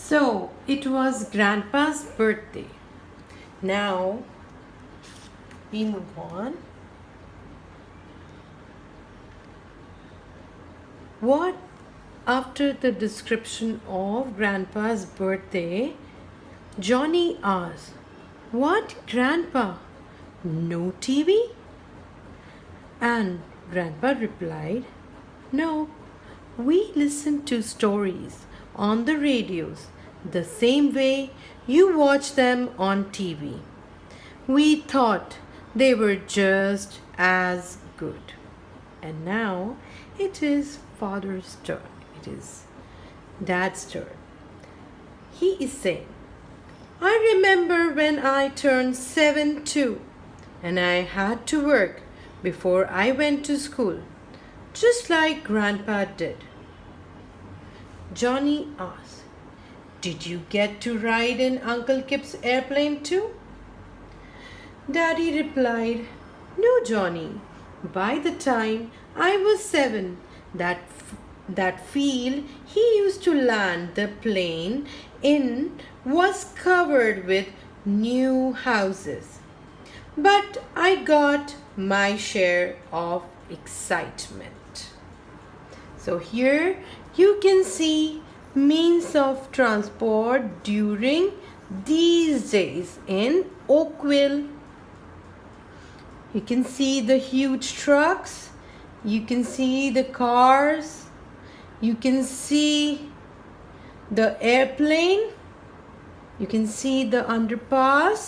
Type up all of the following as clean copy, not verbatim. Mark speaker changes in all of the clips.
Speaker 1: So it was Grandpa's birthday. Now we move on. What after the description of Grandpa's birthday, Johnny asked, "What, Grandpa? No TV?" And Grandpa replied, "No, we listen to stories on the radios the same way you watch them on TV. We thought they were just as good." And now it is father's turn. It is dad's turn. He is saying, "I remember when I turned 7 too, and I had to work before I went to school, just like Grandpa did." Johnny asked, "Did you get to ride in Uncle Kip's airplane too?" Daddy replied, "No, Johnny. By the time I was 7, that field he used to land the plane in was covered with new houses. But I got my share of excitement." So here you can see means of transport during these days in Oakville. You can see the huge trucks, you can see the cars, you can see the airplane, you can see the underpass.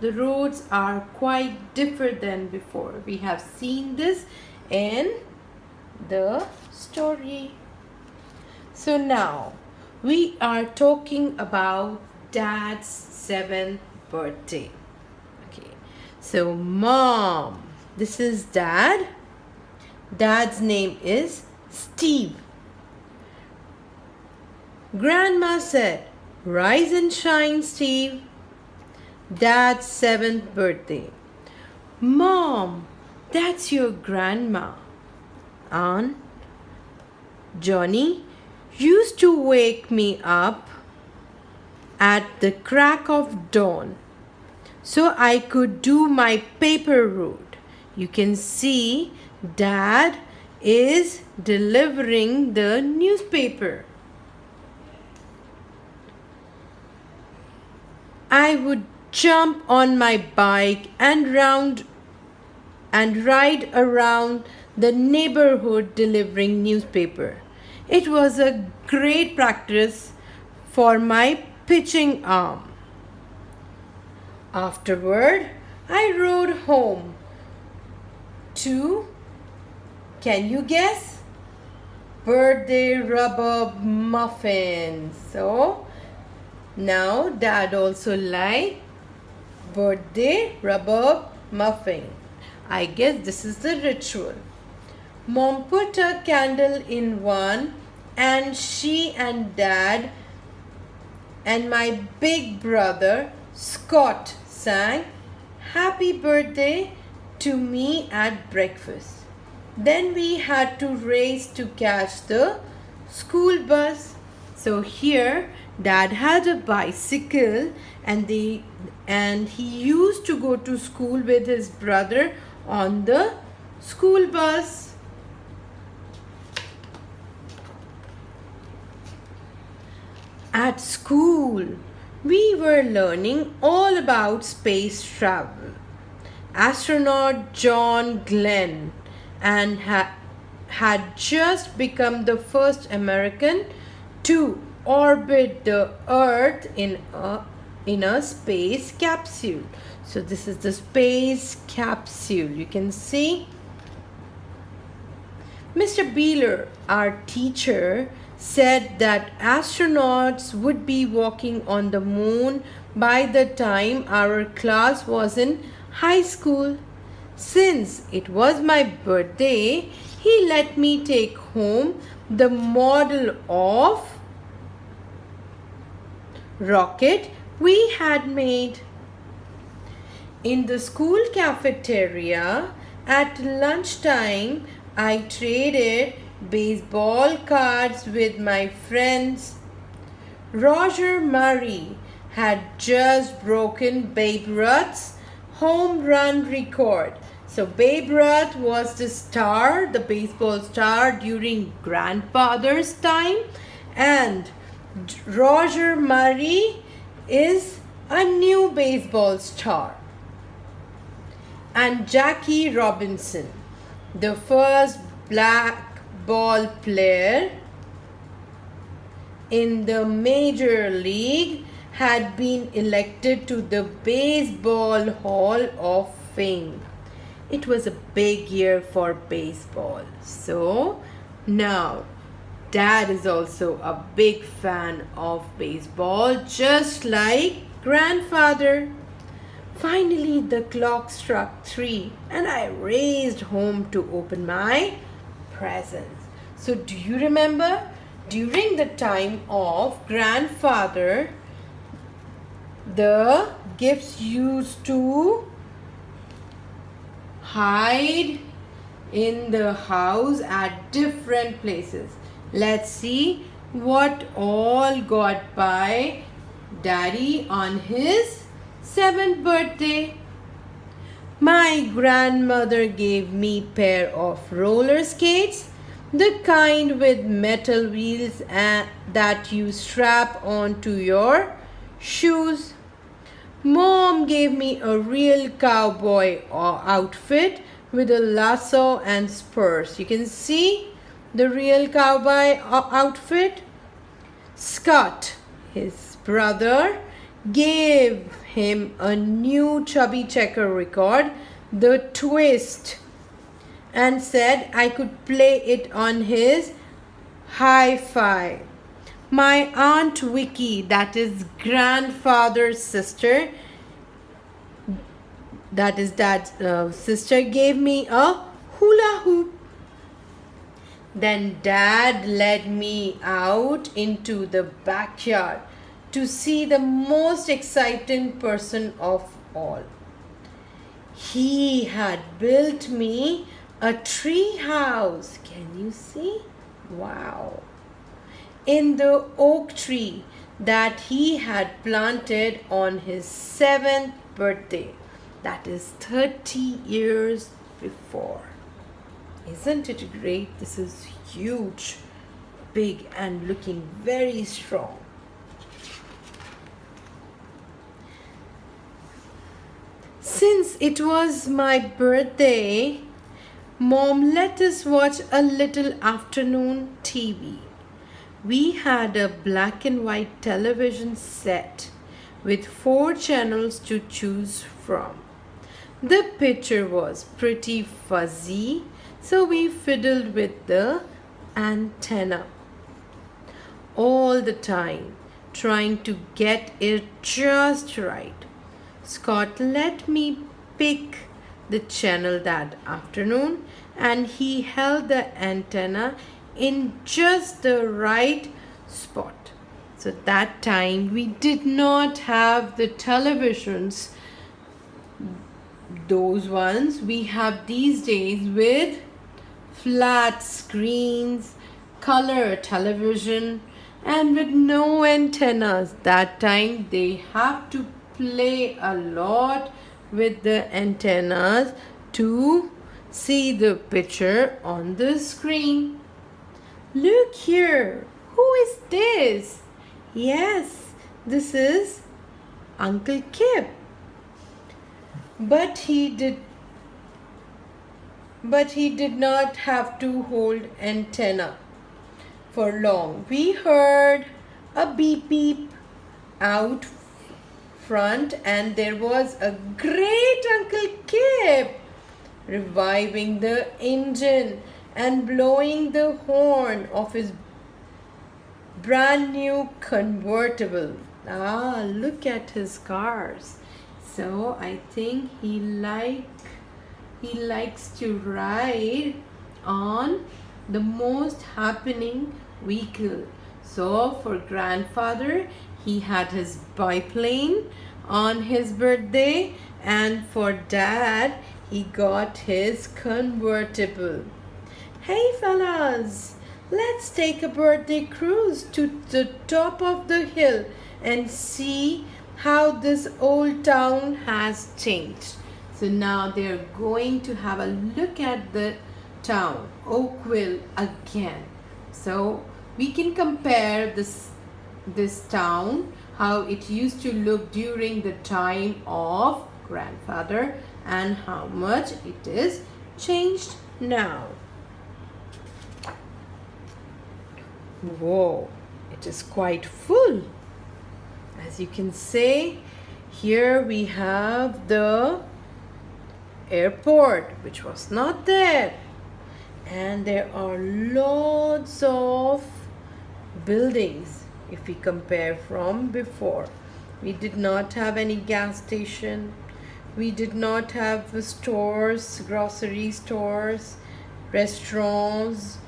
Speaker 1: The roads are quite different than before. We have seen this in the story. So now we are talking about Dad's 7th birthday. Okay. So Mom, this is Dad. Dad's name is Steve. Grandma said, "Rise and shine, Steve." Dad's 7th birthday. "Mom, that's your grandma." Aunt Johnny used to wake me up at the crack of dawn so I could do my paper route. You can see Dad is delivering the newspaper. I would jump on my bike and ride around the neighborhood delivering newspaper. It was a great practice for my pitching arm. Afterward, I rode home to, can you guess? Birthday rubber muffins. So now Dad also like birthday rubber muffin. I guess this is the ritual. Mom put a candle in one, and she and Dad and my big brother Scott sang "Happy Birthday" to me at breakfast. Then we had to race to catch the school bus. So here Dad had a bicycle and he used to go to school with his brother on the school bus. At school, we were learning all about space travel. Astronaut John Glenn and had just become the first American to orbit the Earth in a space capsule. So this is the space capsule. You can see Mr. Beeler, our teacher, said that astronauts would be walking on the moon by the time our class was in high school. Since it was my birthday, he let me take home the model of rocket we had made. In the school cafeteria at lunchtime, I traded baseball cards with my friends. Roger Murray had just broken Babe Ruth's home run record. So Babe Ruth was the star, the baseball star during grandfather's time, and Roger Murray is a new baseball star. And Jackie Robinson, the first black ball player in the major league, had been elected to the Baseball Hall of Fame. It was a big year for baseball. So now Dad is also a big fan of baseball, just like grandfather. Finally, the clock struck 3 and I raced home to open my presents. So do you remember? During the time of grandfather, the gifts used to hide in the house at different places. Let's see what all got by Daddy on his 7th birthday. My grandmother gave me pair of roller skates, the kind with metal wheels that you strap onto your shoes. Mom gave me a real cowboy outfit with a lasso and spurs. You can see the real cowboy outfit. Scott, his brother, gave him a new Chubby Checker record, the Twist, and said I could play it on his hi-fi. My Aunt Vicky, that is grandfather's sister, that is Dad's sister, gave me a hula hoop. Then Dad led me out into the backyard to see the most exciting person of all. He had built me a tree house. Can you see? Wow. In the oak tree that he had planted on his 7th birthday. That is 30 years before. Isn't it great? This is huge, big, and looking very strong. Since it was my birthday, Mom let us watch a little afternoon TV. We had a black and white television set with 4 channels to choose from. The picture was pretty fuzzy, so we fiddled with the antenna all the time, trying to get it just right. Scott let me pick the channel that afternoon, and he held the antenna in just the right spot. So that time we did not have the televisions, those ones we have these days with flat screens, color television, and with no antennas. That time they have to play a lot with the antennas to see the picture on the screen. Look here, who is this? Yes, this is Uncle Kip. But he did not have to hold antenna for long. We heard a beep beep out front, and there was a great Uncle Kip reviving the engine and blowing the horn of his brand new convertible. Look at his cars. So I think he likes to ride on the most happening vehicle. So for grandfather, he had his biplane on his birthday, and for Dad, he got his convertible. Hey fellas, Let's take a birthday cruise to the top of the hill and see how this old town has changed. So now they're going to have a look at the town, Oakville again. So we can compare this town, how it used to look during the time of grandfather and how much it is changed now. Whoa, it is quite full. As you can see, here we have the airport, which was not there. And there are lots of buildings if we compare from before. We did not have any gas station. We did not have stores, grocery stores, restaurants.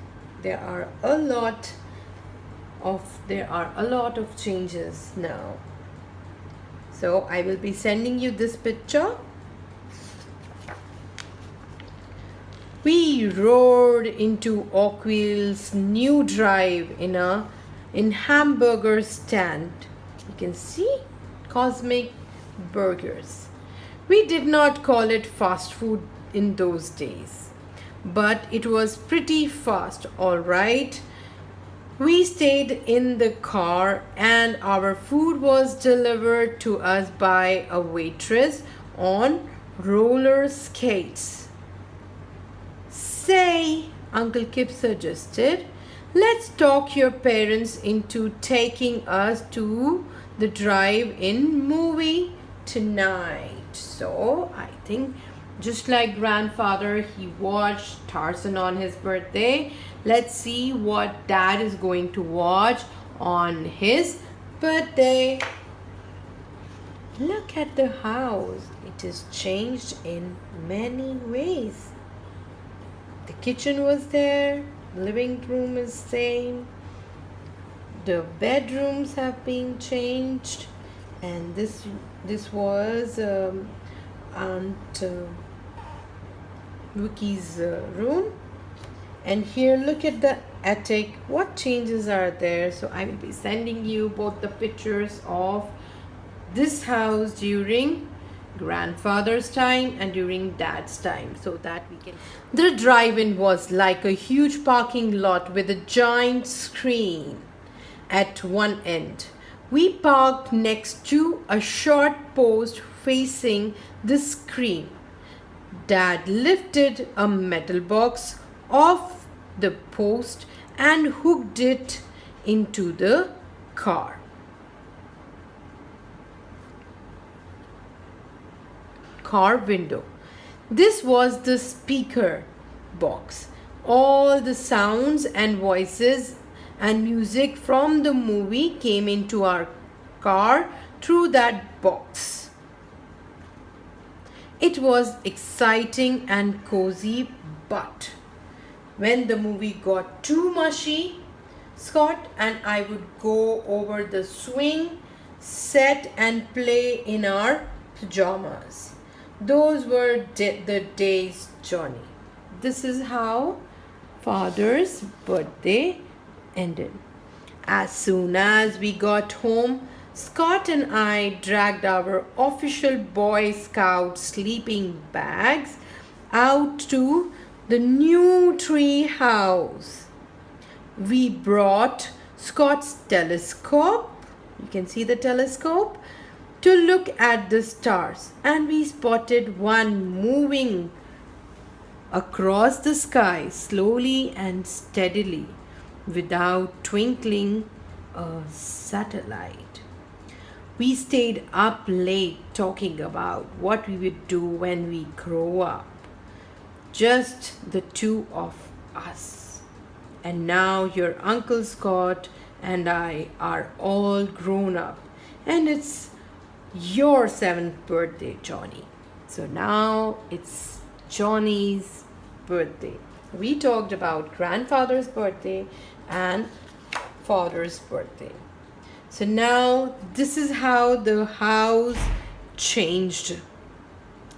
Speaker 1: There are a lot of changes now. So I will be sending you this picture. We rode into Oakville's new drive in hamburger stand. You can see Cosmic Burgers. We did not call it fast food in those days, but it was pretty fast, all right. We stayed in the car and our food was delivered to us by a waitress on roller skates. Say, Uncle Kip suggested, let's talk your parents into taking us to the drive-in movie tonight. So I think just like grandfather, he watched Tarzan on his birthday. Let's see what dad is going to watch on his birthday. Look at the house. It is changed in many ways. The kitchen was there. Living room is same. The bedrooms have been changed. And this was Aunt Wiki's room. And here, look at the attic. What changes are there? So I will be sending you both the pictures of this house during grandfather's time and during dad's time, so that we can. The drive-in was like a huge parking lot with a giant screen at one end. We parked next to a short post facing the screen. Dad lifted a metal box off the post and hooked it into the car. Car window. This was the speaker box. All the sounds and voices and music from the movie came into our car through that box. It was exciting and cozy, but when the movie got too mushy, Scott and I would go over the swing set and play in our pajamas. Those were the days, Johnny. This is how father's birthday ended. As soon as we got home, Scott and I dragged our official Boy Scout sleeping bags out to the new tree house. We brought Scott's telescope. You can see the telescope to look at the stars, and we spotted one moving across the sky slowly and steadily without twinkling a satellite. We stayed up late talking about what we would do when we grow up. Just the two of us. And now your Uncle Scott and I are all grown up, and it's your 7th birthday, Johnny. So now it's Johnny's birthday. We talked about grandfather's birthday and father's birthday. So now this is how the house changed.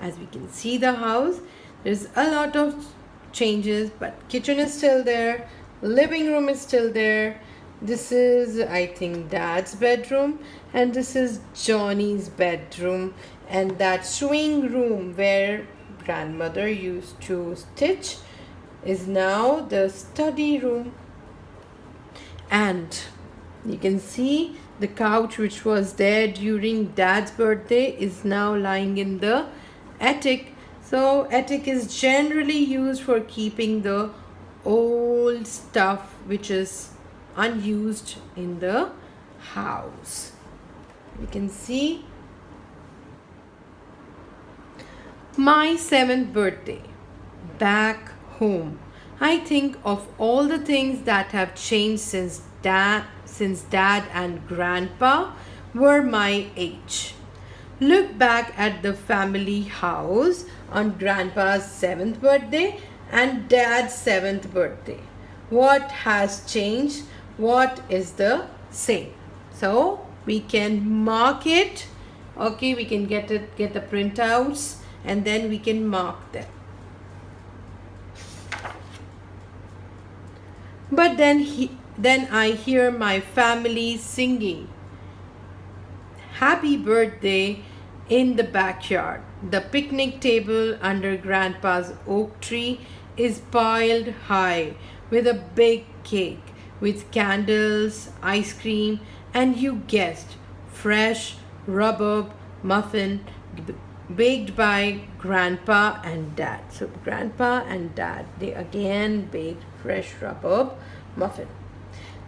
Speaker 1: As we can see the house, there's a lot of changes, but kitchen is still there. Living room is still there. This is, I think, Dad's bedroom, and this is Johnny's bedroom, and that sewing room where grandmother used to stitch is now the study room. And you can see the couch which was there during Dad's birthday is now lying in the attic. So attic is generally used for keeping the old stuff which is unused in the house. You can see my 7th birthday back home. I think of all the things that have changed since dad and grandpa were my age. Look back at the family house on grandpa's 7th birthday and dad's 7th birthday. What has changed? What is the same? So we can mark it. Okay, we can get the printouts and then we can mark them. But then I hear my family singing happy birthday in the backyard. The picnic table under grandpa's oak tree is piled high with a big cake with candles, ice cream, and you guessed, fresh rhubarb muffin baked by grandpa and dad. So grandpa and dad, they again baked fresh rhubarb muffin.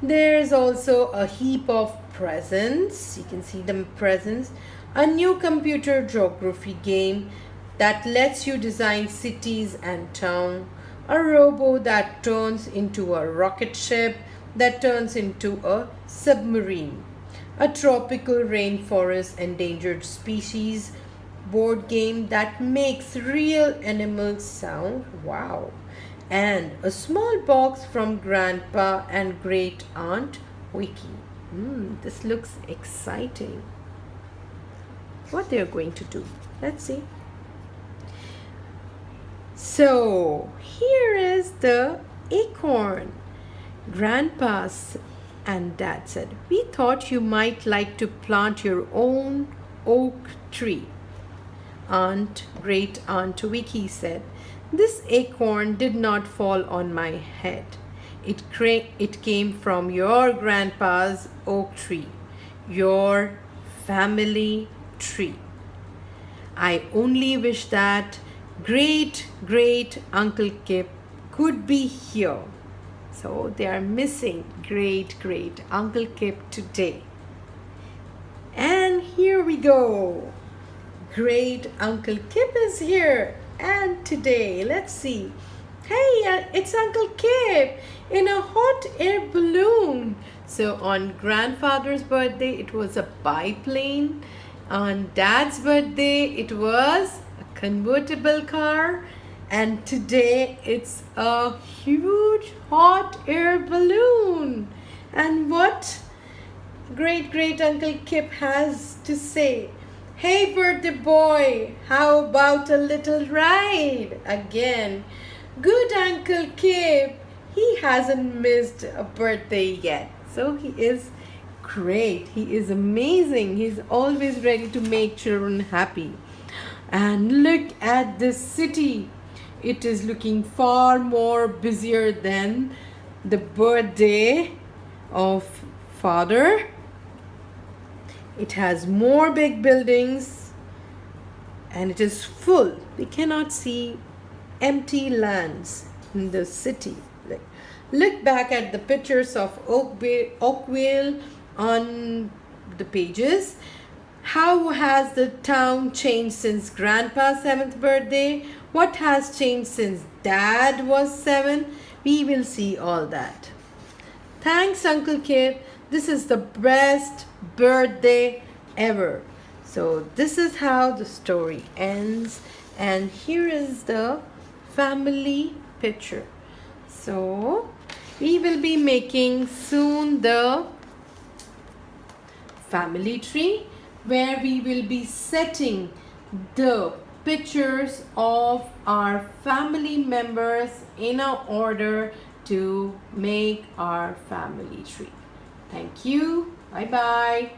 Speaker 1: There's also a heap of presents. You can see the presents. A new computer geography game that lets you design cities and towns. A robo that turns into a rocket ship that turns into a submarine. A tropical rainforest endangered species board game that makes real animals sound. Wow. And a small box from grandpa and great aunt Vicky. This looks exciting. What they're going to do. Let's see. So here is the acorn. Grandpa and dad said, we thought you might like to plant your own oak tree. Great aunt Vicky said, this acorn did not fall on my head. It came from your grandpa's oak tree, your family tree. I only wish that great Uncle Kip could be here. So they are missing great Uncle Kip today. And here we go. Great Uncle Kip is here. And today, let's see. Hey, it's Uncle Kip in a hot air balloon. So on grandfather's birthday, it was a biplane. On dad's birthday, it was a convertible car. And today, it's a huge hot air balloon. And what great Uncle Kip has to say? Hey birthday boy, how about a little ride? Again, good Uncle Kip. He hasn't missed a birthday yet. So he is great. He is amazing. He's always ready to make children happy. And look at this city. It is looking far more busier than the birthday of father. It has more big buildings and it is full. We cannot see empty lands in the city. Look back at the pictures of Oakville on the pages. How has the town changed since Grandpa's 7th birthday? What has changed since Dad was 7? We will see all that. Thanks, Uncle Kip. This is the best birthday ever. So this is how the story ends. And here is the family picture. So we will be making soon the family tree where we will be setting the pictures of our family members in a order to make our family tree. Thank you. Bye bye.